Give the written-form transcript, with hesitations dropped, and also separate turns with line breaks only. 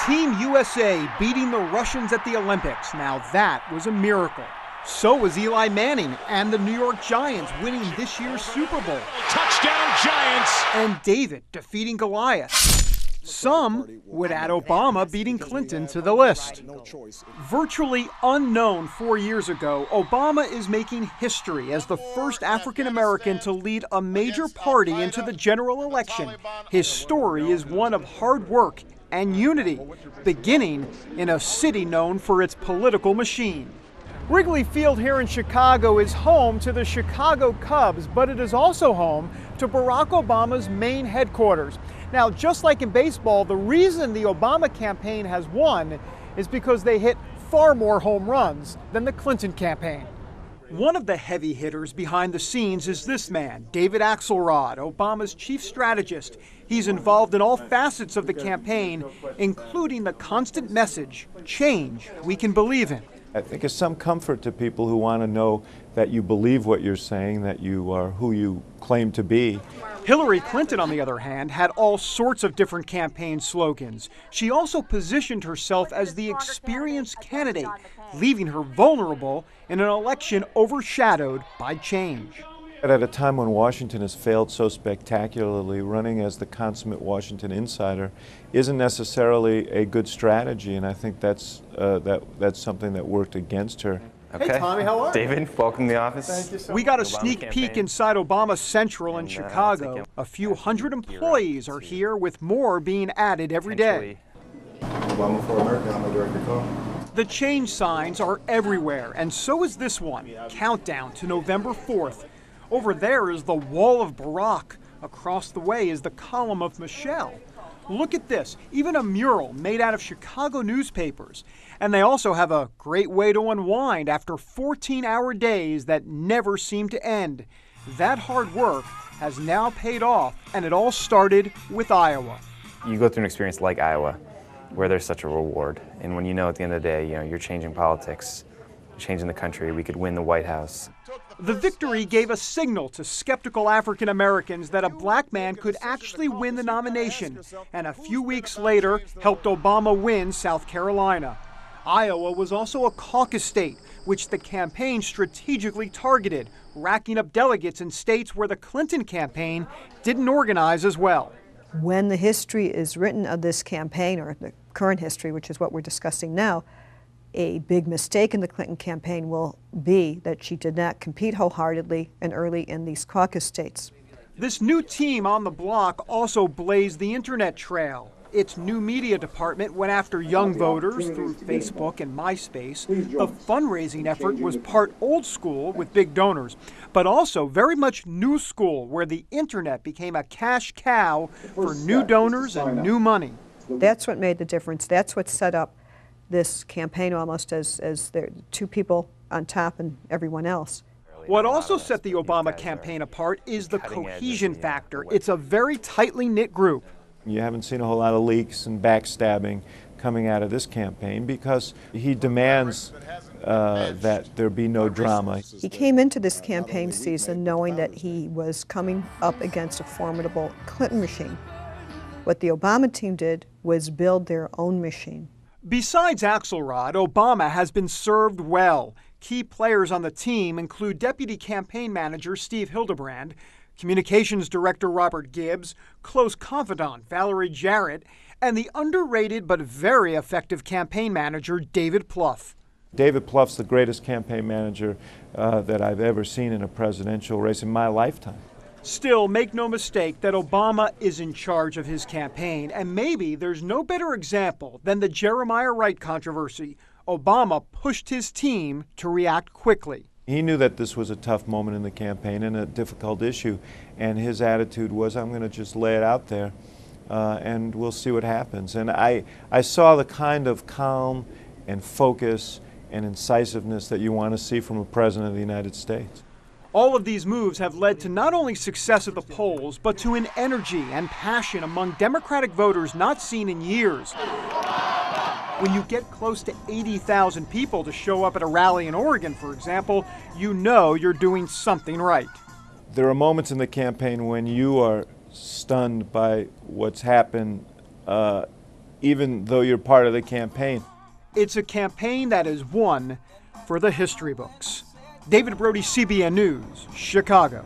Team USA beating the Russians at the Olympics. Now that was a miracle. So was Eli Manning and the New York Giants winning this year's Super Bowl.
Touchdown Giants!
And David defeating Goliath. Some would add Obama beating Clinton to the list. Virtually unknown 4 years ago, Obama is making history as the first African American to lead a major party into the general election. His story is one of hard work and unity, beginning in a city known for its political machine. Wrigley Field here in Chicago is home to the Chicago Cubs, but it is also home to Barack Obama's main headquarters. Now, just like in baseball, the reason the Obama campaign has won is because they hit far more home runs than the Clinton campaign. One of the heavy hitters behind the scenes is this man, David Axelrod, Obama's chief strategist. He's involved in all facets of the campaign, including the constant message, change we can believe in.
I think it's some comfort to people who want to know that you believe what you're saying, that you are who you claim to be.
Hillary Clinton, on the other hand, had all sorts of different campaign slogans. She also positioned herself as the experienced candidate, leaving her vulnerable in an election overshadowed by change.
At a time when Washington has failed so spectacularly, running as the consummate Washington insider isn't necessarily a good strategy, and I think that's something that worked against her.
Okay.
Hey Tommy, how are you?
David, welcome to the office.
Thank you so much. We got a sneak peek inside Obama Central in Chicago. A few hundred employees are here, with more being added every day.
Obama for America, I'm a director call.
The change signs are everywhere, and so is this one, countdown to November 4th. Over there is the Wall of Barack. Across the way is the Column of Michelle. Look at this, even a mural made out of Chicago newspapers. And they also have a great way to unwind after 14-hour days that never seem to end. That hard work has now paid off, and it all started with Iowa.
You go through an experience like Iowa, where there's such a reward. And when you know at the end of the day, you're changing politics, changing the country, we could win the White House.
The victory gave a signal to skeptical African Americans that a black man could actually win the nomination, and a few weeks later helped Obama win South Carolina. Iowa was also a caucus state, which the campaign strategically targeted, racking up delegates in states where the Clinton campaign didn't organize as well.
When the history is written of this campaign, or the current history, which is what we're discussing now, a big mistake in the Clinton campaign will be that she did not compete wholeheartedly and early in these caucus states.
This new team on the block also blazed the internet trail. Its new media department went after young voters through Facebook and MySpace. The fundraising effort was part old school with big donors, but also very much new school, where the internet became a cash cow for new donors and new money.
That's what made the difference. That's what set up this campaign almost as there two people on top and everyone else.
What also set the Obama campaign apart is the cohesion factor. It's a very tightly knit group.
You haven't seen a whole lot of leaks and backstabbing coming out of this campaign because he demands that there be no drama.
He came into this campaign season knowing that he was coming up against a formidable Clinton machine. What the Obama team did was build their own machine.
Besides Axelrod, Obama has been served well. Key players on the team include Deputy Campaign Manager Steve Hildebrand, Communications Director Robert Gibbs, close confidant Valerie Jarrett, and the underrated but very effective campaign manager David Plouffe.
David Plouffe's the greatest campaign manager that I've ever seen in a presidential race in my lifetime.
Still, make no mistake that Obama is in charge of his campaign, and maybe there's no better example than the Jeremiah Wright controversy. Obama pushed his team to react quickly.
He knew that this was a tough moment in the campaign and a difficult issue, and his attitude was, I'm going to just lay it out there, and we'll see what happens. And I saw the kind of calm and focus and incisiveness that you want to see from a president of the United States.
All of these moves have led to not only success at the polls, but to an energy and passion among Democratic voters not seen in years. When you get close to 80,000 people to show up at a rally in Oregon, for example, you know you're doing something right.
There are moments in the campaign when you are stunned by what's happened even though you're part of the campaign.
It's a campaign that is one for the history books. David Brody, CBN News, Chicago.